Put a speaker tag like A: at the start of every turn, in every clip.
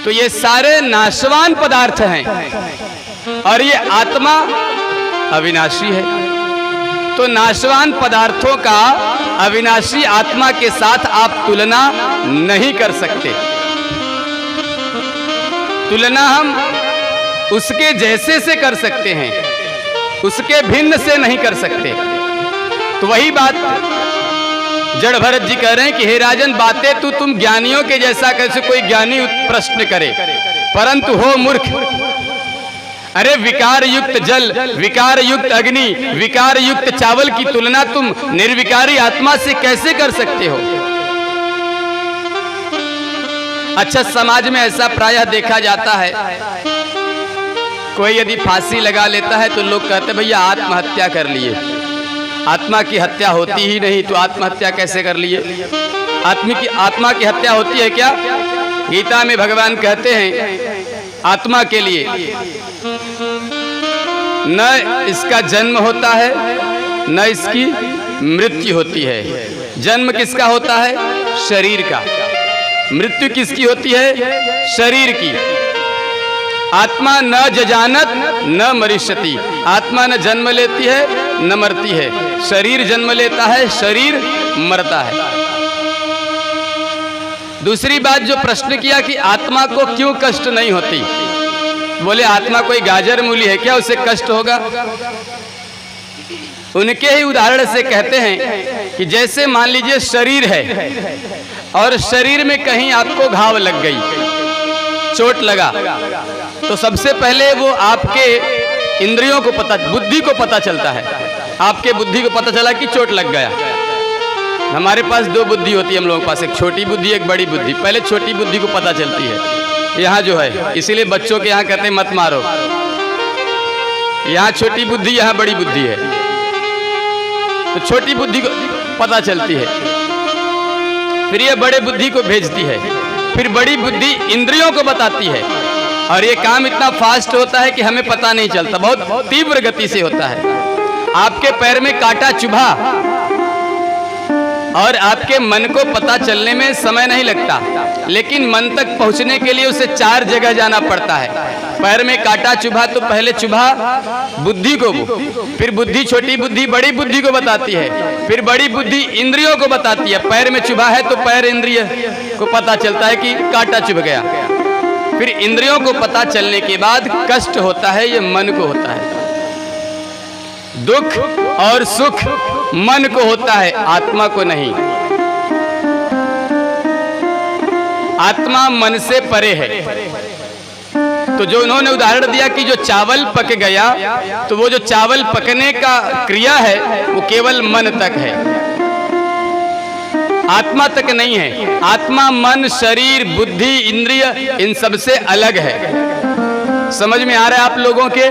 A: तो ये सारे नाशवान पदार्थ हैं और ये आत्मा अविनाशी है। तो नाशवान पदार्थों का अविनाशी आत्मा के साथ आप तुलना नहीं कर सकते। तुलना हम उसके जैसे से कर सकते हैं, उसके भिन्न से नहीं कर सकते। तो वही बात जड़ भरत जी कह रहे हैं कि हे राजन, बातें तो तुम ज्ञानियों के जैसा कैसे कोई ज्ञानी प्रश्न करे, परंतु हो मूर्ख। अरे विकार युक्त जल, विकार युक्त अग्नि, विकार युक्त चावल की तुलना तुम निर्विकारी आत्मा से कैसे कर सकते हो? अच्छा, समाज में ऐसा प्रायः देखा जाता है, कोई यदि फांसी लगा लेता है तो लोग कहते भैया आत्महत्या कर लिए। आत्मा की हत्या होती ही नहीं तो आत्महत्या कैसे कर लिए? आत्मा की हत्या होती है क्या? गीता में भगवान कहते हैं आत्मा के लिए न इसका जन्म होता है न इसकी मृत्यु होती है। जन्म किसका होता है? शरीर का। मृत्यु किसकी होती है? शरीर की। आत्मा न जजानत न मरिष्यति। आत्मा न जन्म लेती है न मरती है। शरीर जन्म लेता है, शरीर मरता है। दूसरी बात जो प्रश्न किया कि आत्मा को क्यों कष्ट नहीं होती, बोले आत्मा कोई गाजर मूली है क्या, उसे कष्ट होगा? उनके ही उदाहरण से कहते हैं कि जैसे मान लीजिए शरीर है और शरीर में कहीं आपको घाव लग गई, चोट लगा, तो सबसे पहले वो आपके इंद्रियों को पता, बुद्धि को पता चलता है। आपके बुद्धि को पता चला कि चोट लग गया। हमारे पास दो बुद्धि होती है हम लोगों के पास, एक छोटी बुद्धि एक बड़ी बुद्धि। पहले छोटी बुद्धि को पता चलती है यहाँ जो है, इसीलिए बच्चों के यहाँ कहते हैं मत मारो। यहाँ छोटी बुद्धि, यहाँ बड़ी बुद्धि है, तो छोटी बुद्धि को पता चलती है, फिर ये बड़े बुद्धि को भेजती है, फिर बड़ी बुद्धि इंद्रियों को बताती है। और ये काम इतना फास्ट होता है कि हमें पता नहीं चलता, बहुत तीव्र गति से होता है। आपके पैर में कांटा चुभा और आपके मन को पता चलने में समय नहीं लगता, लेकिन मन तक पहुंचने के लिए उसे 4 जगह जाना पड़ता है। पैर में कांटा चुभा तो पहले चुभा बुद्धि को, फिर बुद्धि छोटी बुद्धि बड़ी बुद्धि को बताती है, फिर बड़ी बुद्धि इंद्रियों को बताती है। पैर में चुभा है तो पैर इंद्रिय को पता चलता है कि कांटा चुभ गया। फिर इंद्रियों को पता चलने के बाद कष्ट होता है, ये मन को होता है। दुख और सुख मन को होता है, आत्मा को नहीं। आत्मा मन से परे है। तो जो उन्होंने उदाहरण दिया कि जो चावल पक गया, तो वो जो चावल पकने का क्रिया है वो केवल मन तक है, आत्मा तक नहीं है। आत्मा मन, शरीर, बुद्धि, इंद्रिय इन सब से अलग है। समझ में आ रहा है आप लोगों के?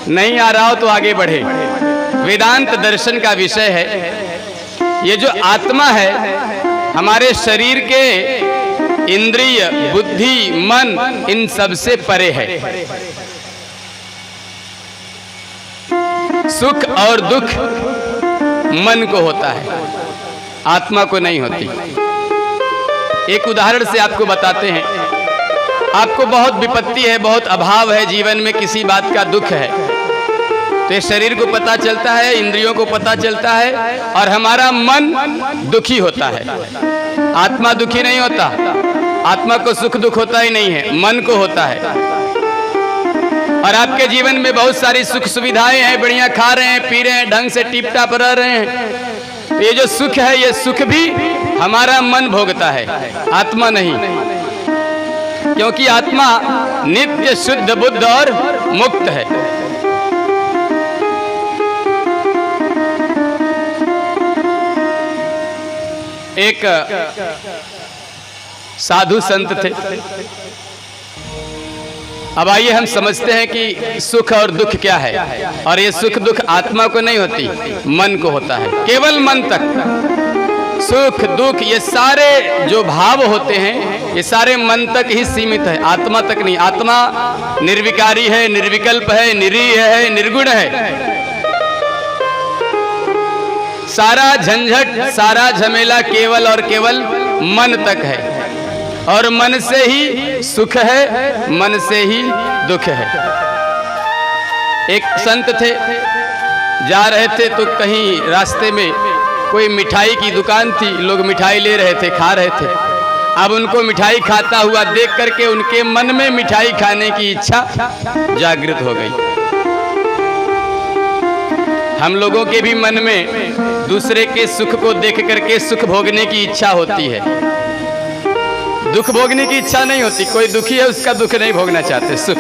A: नहीं आ रहा हो तो आगे बढ़े। वेदांत दर्शन का विषय है। ये जो आत्मा है हमारे शरीर के इंद्रिय, बुद्धि, मन इन सब से परे है। सुख और दुख मन को होता है, आत्मा को नहीं होती। एक उदाहरण से आपको बताते हैं। आपको बहुत विपत्ति है, बहुत अभाव है, जीवन में किसी बात का दुख है, तो ये शरीर को पता चलता है, इंद्रियों को पता चलता है और हमारा मन दुखी होता है। आत्मा दुखी नहीं होता, आत्मा को सुख दुख होता ही नहीं है, मन को होता है। और आपके जीवन में बहुत सारी सुख सुविधाएं हैं, बढ़िया खा रहे हैं, पी रहे हैं, ढंग से टिप टाप रह रहे हैं, तो ये जो सुख है ये सुख भी हमारा मन भोगता है, आत्मा नहीं। क्योंकि आत्मा नित्य शुद्ध बुद्ध और मुक्त है। एक साधु संत थे। अब आइए हम समझते हैं कि सुख और दुख क्या है। और ये सुख दुख आत्मा को नहीं होती, मन को होता है, केवल मन तक। सुख दुख ये सारे जो भाव होते हैं ये सारे मन तक ही सीमित है, आत्मा तक नहीं। आत्मा निर्विकारी है, निर्विकल्प है, निरीह है, निर्गुण है। सारा झंझट, सारा झमेला केवल और केवल मन तक है। और मन से ही सुख है, मन से ही दुख है। एक संत थे, जा रहे थे तो कहीं रास्ते में कोई मिठाई की दुकान थी, लोग मिठाई ले रहे थे, खा रहे थे। अब उनको मिठाई खाता हुआ देख करके उनके मन में मिठाई खाने की इच्छा जागृत हो गई। हम लोगों के भी मन में दूसरे के सुख को देख करके सुख भोगने की इच्छा होती है, दुख भोगने की इच्छा नहीं होती। कोई दुखी है, उसका दुख नहीं भोगना चाहते, सुख।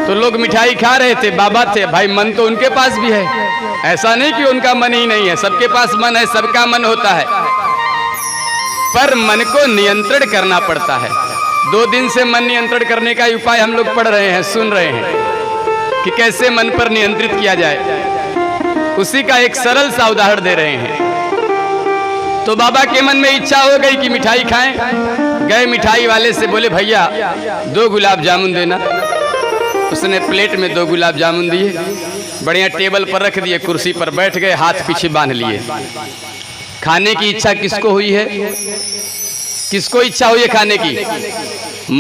A: तो लोग मिठाई खा रहे थे, बाबा थे, भाई मन तो उनके पास भी है, ऐसा नहीं कि उनका मन ही नहीं है, सबके पास मन है, सबका मन होता है, पर मन को नियंत्रण करना पड़ता है। 2 दिन से मन नियंत्रण करने का उपाय हम लोग पढ़ रहे हैं, सुन रहे हैं कि कैसे मन पर नियंत्रित किया जाए। उसी का एक सरल सा उदाहरण दे रहे हैं। तो बाबा के मन में इच्छा हो गई कि मिठाई खाएं। गए मिठाई वाले से, बोले भैया 2 गुलाब जामुन देना। उसने प्लेट में 2 गुलाब जामुन दिए, बढ़िया टेबल पर रख दिए, कुर्सी पर बैठ गए, हाथ पीछे बांध लिए। खाने की इच्छा किसको हुई है? किसको इच्छा हुई है खाने की?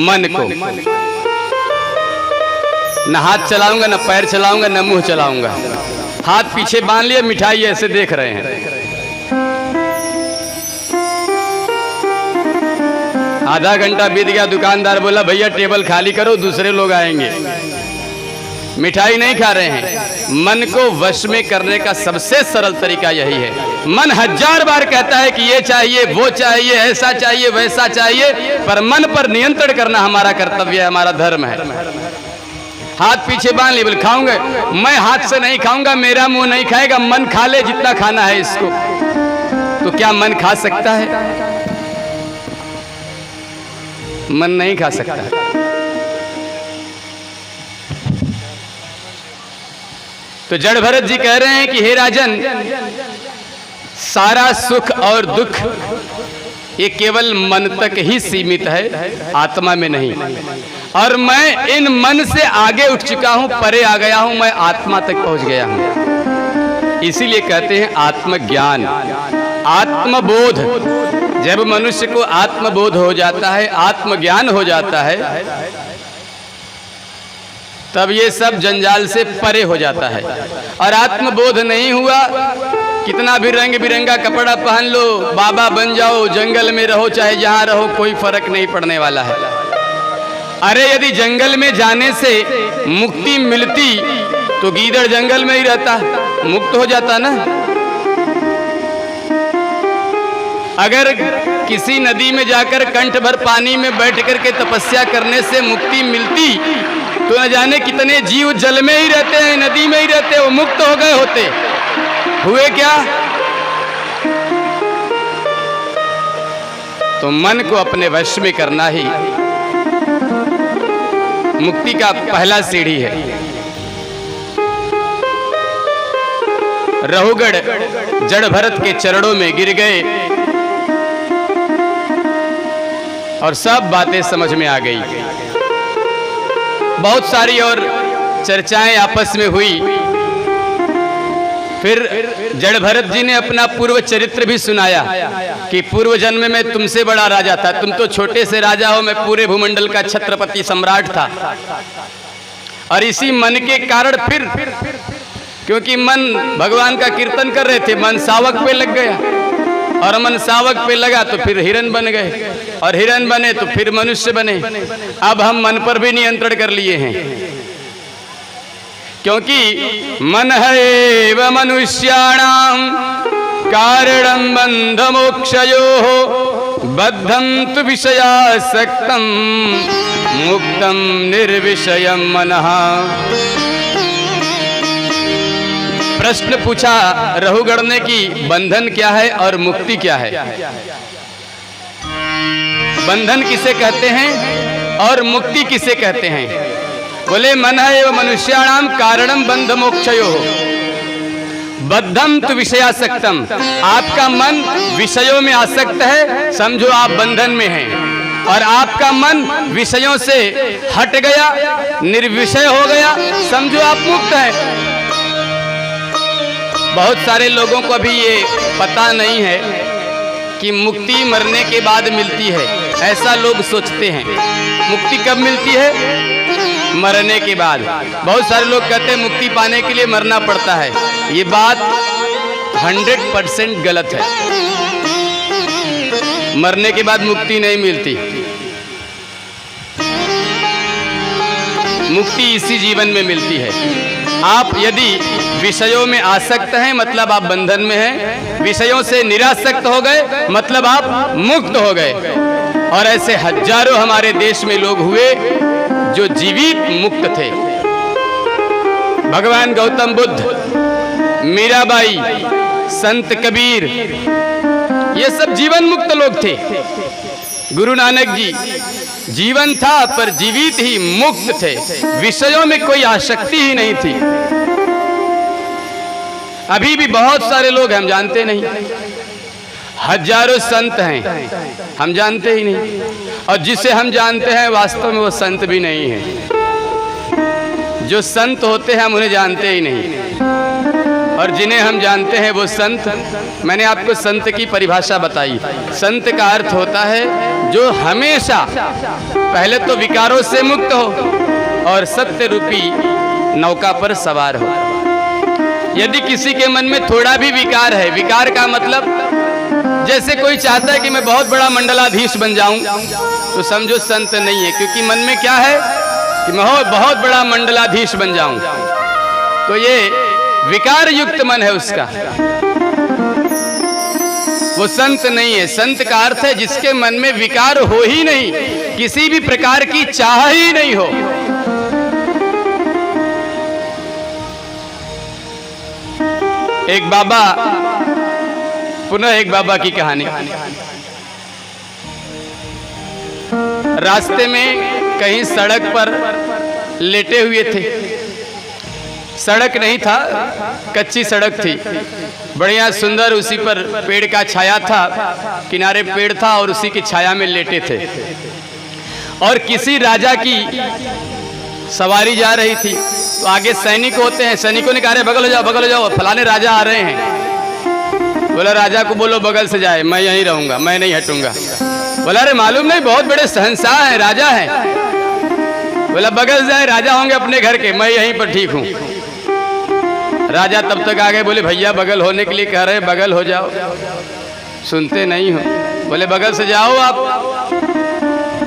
A: मन को। न हाथ चलाऊंगा, न पैर चलाऊंगा, न मुंह चलाऊंगा, हाथ पीछे बांध लिए, मिठाई ऐसे देख रहे हैं। आधा घंटा बीत गया, दुकानदार बोला भैया टेबल खाली करो, दूसरे लोग आएंगे। मिठाई नहीं खा रहे हैं। मन को वश में करने का सबसे सरल तरीका यही है। मन 1000 बार कहता है कि ये चाहिए, वो चाहिए, ऐसा चाहिए, वैसा चाहिए, पर मन पर नियंत्रण करना हमारा कर्तव्य है, हमारा धर्म है। हाथ पीछे बांध लिए, बोले खाऊंगा, मैं हाथ से नहीं खाऊंगा, मेरा मुंह नहीं खाएगा, मन खा ले जितना खाना है इसको। तो क्या मन खा सकता है? मन नहीं खा सकता। तो जड़ भरत जी कह रहे हैं कि हे राजन, सारा सुख और दुख ये केवल मन तक ही सीमित है, आत्मा में नहीं। और मैं इन मन से आगे उठ चुका हूं, परे आ गया हूं, मैं आत्मा तक पहुंच गया हूं। इसीलिए कहते हैं आत्मज्ञान, आत्मबोध। जब मनुष्य को आत्मबोध हो जाता है, आत्मज्ञान हो जाता है, तब ये सब जंजाल से परे हो जाता है। और आत्मबोध नहीं हुआ, कितना भी रंग बिरंगा कपड़ा पहन लो, बाबा बन जाओ, जंगल में रहो, चाहे जहां रहो, कोई फर्क नहीं पड़ने वाला है। अरे यदि जंगल में जाने से मुक्ति मिलती तो गीदड़ जंगल में ही रहता, मुक्त हो जाता ना। अगर किसी नदी में जाकर कंठ भर पानी में बैठ करके तपस्या करने से मुक्ति मिलती तो न जाने कितने जीव जल में ही रहते हैं, नदी में ही रहते, वो मुक्त हो गए होते। हुए क्या? तो मन को अपने वश में करना ही मुक्ति का पहला सीढ़ी है। रहुगढ़ जड़ भरत के चरणों में गिर गए और सब बातें समझ में आ गई। बहुत सारी और चर्चाएं आपस में हुई। फिर जड़ भरत जी ने अपना पूर्व चरित्र भी सुनाया कि पूर्व जन्म में तुमसे बड़ा राजा था, तुम तो छोटे से राजा हो, मैं पूरे भूमंडल का छत्रपति सम्राट था। और इसी मन के कारण फिर, क्योंकि मन भगवान का कीर्तन कर रहे थे, मन सावक पे लग गया, और मन सावक पे लगा तो फिर हिरण बन गए, और हिरण बने तो फिर मनुष्य बने। अब हम मन पर भी नियंत्रण कर लिए हैं, क्योंकि मन है व मनुष्याणाम कारणं बंध मोक्षयोः बद्धं तु विषयासक्तं मुक्तं निर्विषयं मनः। प्रश्न पूछा रहुगढ़ ने कि बंधन क्या है और मुक्ति क्या है? बंधन किसे कहते हैं और मुक्ति किसे कहते हैं? बोले मन है एवं मनुष्याणाम कारणम बंध मोक्षयोः बद्धम तु विषयासक्तम। आपका मन विषयों में आसक्त है, समझो आप बंधन में हैं, और आपका मन विषयों से हट गया, निर्विषय हो गया, समझो आप मुक्त हैं। बहुत सारे लोगों को अभी ये पता नहीं है कि मुक्ति मरने के बाद मिलती है, ऐसा लोग सोचते हैं। मुक्ति कब मिलती है? मरने के बाद। बहुत सारे लोग कहते हैं मुक्ति पाने के लिए मरना पड़ता है। ये बात 100% गलत है। मरने के बाद मुक्ति नहीं मिलती। मुक्ति इसी जीवन में मिलती है। आप यदि विषयों में आसक्त हैं मतलब आप बंधन में हैं, विषयों से निरासक्त हो गए मतलब आप मुक्त हो गए। और ऐसे हजारों हमारे देश में लोग हुए जो जीवित मुक्त थे। भगवान गौतम बुद्ध, मीराबाई, संत कबीर, ये सब जीवन मुक्त लोग थे। गुरु नानक जी जीवन था पर जीवित ही मुक्त थे, विषयों में कोई आसक्ति ही नहीं थी। अभी भी बहुत सारे लोग हम जानते नहीं, हजारों संत हैं हम जानते ही नहीं, और जिसे हम जानते हैं वास्तव में वो संत भी नहीं है। जो संत होते हैं हम उन्हें जानते ही नहीं, और जिन्हें हम जानते हैं वो संत। मैंने आपको संत की परिभाषा बताई। संत का अर्थ होता है जो हमेशा पहले तो विकारों से मुक्त हो और सत्य रूपी नौका पर सवार हो। यदि किसी के मन में थोड़ा भी विकार है, विकार का मतलब जैसे कोई चाहता है कि मैं बहुत बड़ा मंडलाधीश बन जाऊं, तो समझो संत नहीं है, क्योंकि मन में क्या है कि मैं बहुत बड़ा मंडलाधीश बन जाऊं। तो ये विकार युक्त मन है उसका, वो संत नहीं है। संत का अर्थ है जिसके मन में विकार हो ही नहीं, किसी भी प्रकार की चाह ही नहीं हो। एक बाबा, पुनः एक बाबा की कहानी। रास्ते में कहीं सड़क पर लेटे हुए थे। सड़क नहीं था, कच्ची सड़क थी, बढ़िया सुंदर। उसी पर पेड़ का छाया था, किनारे पेड़ था और उसी की छाया में लेटे थे। और किसी राजा की सवारी जा रही थी, तो आगे सैनिक होते हैं, सैनिकों ने कहा रे बगल हो जाओ, बगल हो जाओ, फलाने राजा आ रहे हैं। बोला राजा को बोलो बगल से जाए, मैं यहीं रहूंगा, मैं नहीं हटूंगा। बोला अरे मालूम नहीं बहुत बड़े शहंशाह हैं, राजा हैं। बोला बगल जाए, राजा होंगे अपने घर के, मैं यहीं पर ठीक हूँ। राजा तब तक आ गए, बोले भैया बगल होने के लिए कह रहे, बगल हो जाओ। सुनते नहीं हो। बोले बगल से जाओ आप।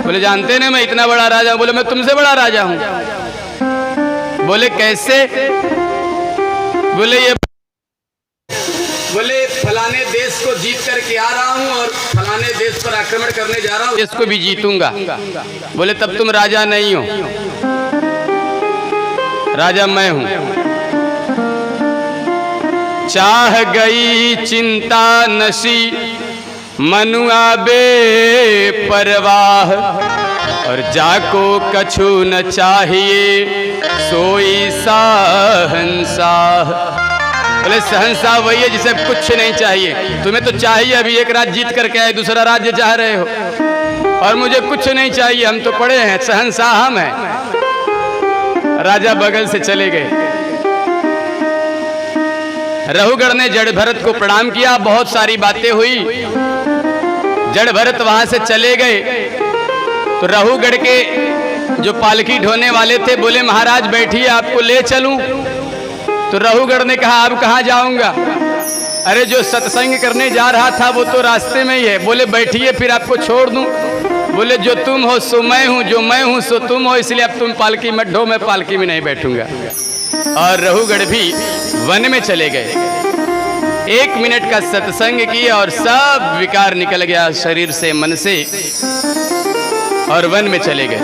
A: बोले जानते नहीं मैं इतना बड़ा राजा हूं। बोले मैं तुमसे बड़ा राजा हूं। बोले कैसे? बोले ये, बोले फलाने देश को जीत करके आ रहा हूं और फलाने देश पर आक्रमण करने जा रहा हूं, इसको भी जीतूंगा। बोले तब तुम राजा नहीं हो, राजा मैं हूं। चाह गई चिंता नशी मनुआ बे परवाह, और जाको कछु न चाहिए सोई सहंसाह। बोले सहंसाह वही है जिसे कुछ नहीं चाहिए। तुम्हें तो चाहिए अभी एक राज्य जीत करके आए, दूसरा राज्य चाह रहे हो, और मुझे कुछ नहीं चाहिए, हम तो पड़े हैं, सहंसाह हम हैं। राजा बगल से चले गए। रहुगढ़ ने जड़ भरत को प्रणाम किया, बहुत सारी बातें हुई। जड़ भरत वहां से चले गए तो रहुगढ़ के जो पालकी ढोने वाले थे बोले महाराज बैठिए, आपको ले चलूं। तो रहुगढ़ ने कहा अब कहाँ जाऊंगा? अरे जो सत्संग करने जा रहा था वो तो रास्ते में ही है। बोले बैठिए फिर आपको छोड़ दूं। बोले जो तुम हो सो मैं हूं, जो मैं हूं सो तुम हो, इसलिए अब तुम पालकी मत ढो, मैं पालकी में नहीं बैठूंगा। और रहुगढ़ भी वन में चले गए। 1 मिनट का सत्संग किया और सब विकार निकल गया शरीर से, मन से, और वन में चले गए।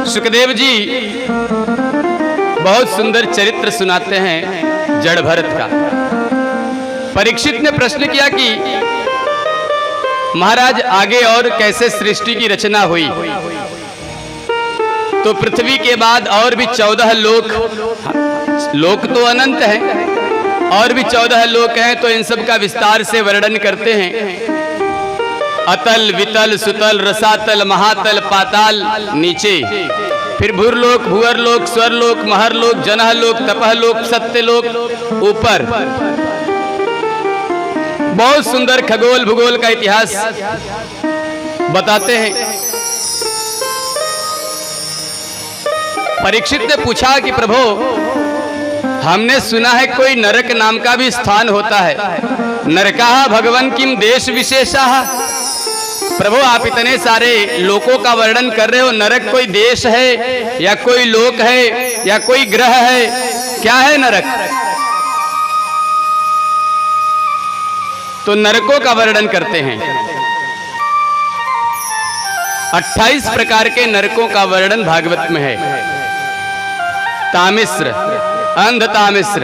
A: सुखदेव जी बहुत सुंदर चरित्र सुनाते हैं जड़ भरत का। परीक्षित ने प्रश्न किया कि महाराज आगे और कैसे सृष्टि की रचना हुई? तो पृथ्वी के बाद और भी 14 लोक तो अनंत हैं, और भी 14 लोक हैं, तो इन सब का विस्तार से वर्णन करते हैं। अतल, वितल, सुतल, रसातल, महातल, पाताल नीचे, फिर भूरलोक, भूअरलोक, स्वरलोक, महरलोक, जनहलोक, तपहलोक, सत्यलोक, ऊपर। बहुत सुंदर खगोल भूगोल का इतिहास बताते हैं। परीक्षित ने पूछा कि प्रभु, हमने सुना है कोई नरक नाम का भी स्थान होता है। नरकाः भगवन् किम देश विशेषाः। प्रभु, आप इतने सारे लोकों का वर्णन कर रहे हो, नरक कोई देश है या कोई लोक है या कोई ग्रह है, क्या है नरक? तो नरकों का वर्णन करते हैं। 28 प्रकार के नरकों का वर्णन भागवत में है। तामिश्र, अंध तामिश्र,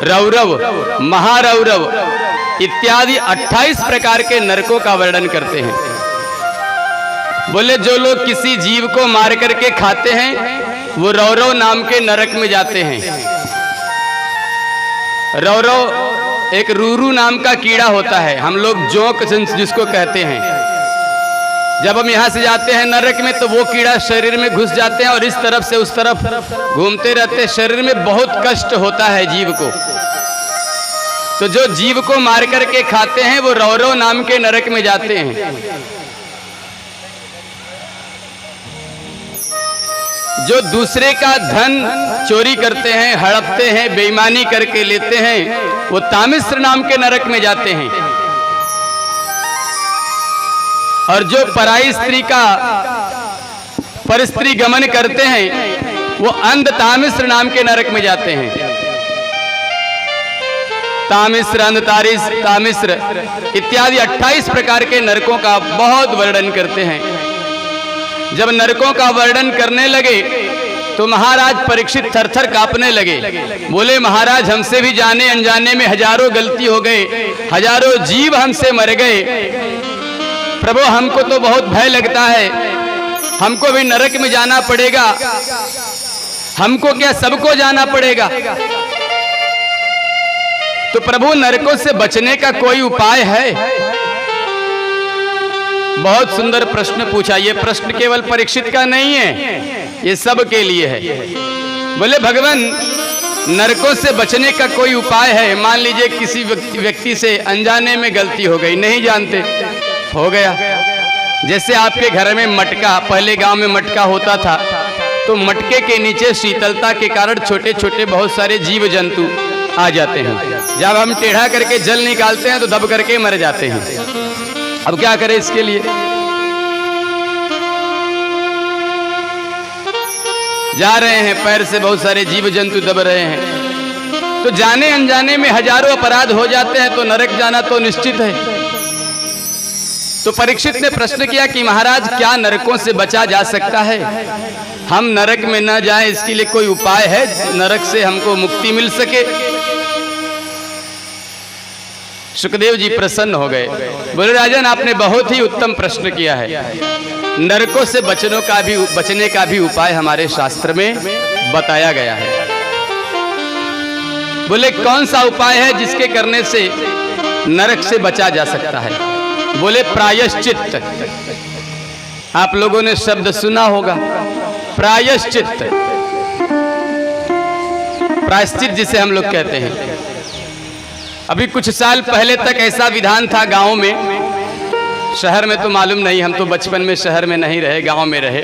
A: रौरव, महारौरव इत्यादि 28 प्रकार के नरकों का वर्णन करते हैं। बोले जो लोग किसी जीव को मार करके खाते हैं वो रौरव नाम के नरक में जाते हैं। रौरव एक रूरू नाम का कीड़ा होता है, हम लोग जोंक जिसको कहते हैं। जब हम यहाँ से जाते हैं नरक में तो वो कीड़ा शरीर में घुस जाते हैं और इस तरफ से उस तरफ घूमते रहते हैं। शरीर में बहुत कष्ट होता है जीव को। तो जो जीव को मार करके खाते हैं वो रौरव नाम के नरक में जाते हैं। जो दूसरे का धन चोरी करते हैं, हड़पते हैं, बेईमानी करके लेते हैं, वो तामिश्र नाम के नरक में जाते हैं। और जो पराई स्त्री का परस्त्री गमन करते हैं वो अंध तामिश्र नाम के नरक में जाते हैं। तामिश्र, अंध तामिश्र इत्यादि 28 प्रकार के नरकों का बहुत वर्णन करते हैं। जब नरकों का वर्णन करने लगे तो महाराज परीक्षित थरथर कांपने लगे। बोले महाराज, हमसे भी जाने अनजाने में हजारों गलती हो गए, हजारों जीव हमसे मर गए। प्रभु, हमको तो बहुत भय लगता है, हमको भी नरक में जाना पड़ेगा। हमको क्या, सबको जाना पड़ेगा? तो प्रभु, नरकों से बचने का कोई उपाय है? बहुत सुंदर प्रश्न पूछा। ये प्रश्न केवल परीक्षित का नहीं है, ये सब के लिए है। बोले भगवान, नरकों से बचने का कोई उपाय है? मान लीजिए किसी व्यक्ति से अनजाने में गलती हो गई, नहीं जानते, हो गया। जैसे आपके घर में मटका, पहले गांव में मटका होता था तो मटके के नीचे शीतलता के कारण छोटे छोटे बहुत सारे जीव जंतु आ जाते हैं। जब हम टेढ़ा करके जल निकालते हैं तो दब करके मर जाते हैं। अब क्या करें इसके लिए? जा रहे हैं, पैर से बहुत सारे जीव जंतु दब रहे हैं, तो जाने अनजाने में हजारों अपराध हो जाते हैं, तो नरक जाना तो निश्चित है। तो परीक्षित ने प्रश्न किया कि महाराज, क्या नरकों से बचा जा सकता है? हम नरक में न जाएं, इसके लिए कोई उपाय है? नरक से हमको मुक्ति मिल सके? सुखदेव जी प्रसन्न हो गए। बोले राजन, आपने बहुत ही उत्तम प्रश्न किया है। नरकों से बचने का भी उपाय हमारे शास्त्र में बताया गया है। बोले कौन सा उपाय है जिसके करने से नरक से बचा जा सकता है? बोले प्रायश्चित। आप लोगों ने शब्द सुना होगा, प्रायश्चित, प्रायश्चित जिसे हम लोग कहते हैं। अभी कुछ साल पहले तक ऐसा विधान था गांव में, शहर में तो मालूम नहीं, हम तो बचपन में शहर में नहीं रहे, गांव में रहे।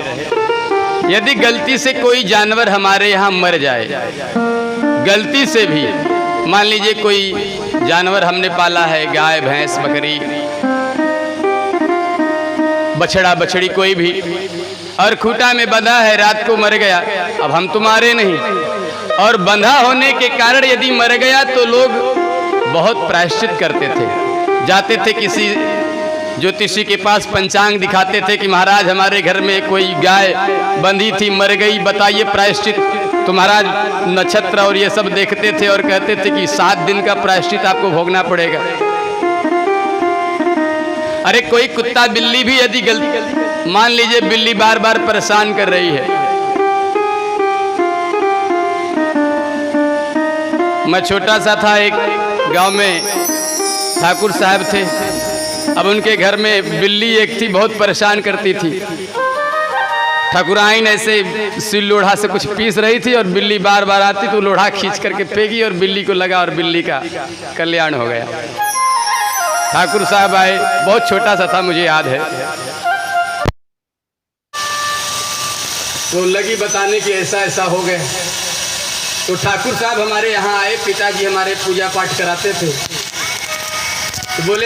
A: यदि गलती से कोई जानवर हमारे यहाँ मर जाए, गलती से भी, मान लीजिए कोई जानवर हमने पाला है, गाय, भैंस, बकरी, बछड़ा, बछड़ी, कोई भी, और खूंटा में बंधा है, रात को मर गया। अब हम तो मारे नहीं, और बंधा होने के कारण यदि मर गया तो लोग बहुत प्रायश्चित करते थे। जाते थे किसी ज्योतिषी के पास, पंचांग दिखाते थे कि महाराज हमारे घर में कोई गाय बंधी थी, मर गई, बताइए प्रायश्चित। तो महाराज नक्षत्र और ये सब देखते थे और कहते थे कि 7 दिन का प्रायश्चित आपको भोगना पड़ेगा। अरे कोई कुत्ता बिल्ली भी यदि गलती, मान लीजिए बिल्ली बार बार परेशान कर रही है। मैं छोटा सा था, एक गांव में ठाकुर साहब थे। अब उनके घर में बिल्ली एक थी, बहुत परेशान करती थी। ठाकुराइन ऐसे सिल लोढ़ा से कुछ पीस रही थी और बिल्ली बार बार आती तो लोढ़ा खींच करके फेंकी और बिल्ली को लगा और बिल्ली का कल्याण हो गया। ठाकुर साहब आए, बहुत छोटा सा था, मुझे याद है, तो लगी बताने कि ऐसा ऐसा हो गया। तो ठाकुर साहब हमारे यहाँ आए, पिताजी हमारे पूजा पाठ कराते थे, तो बोले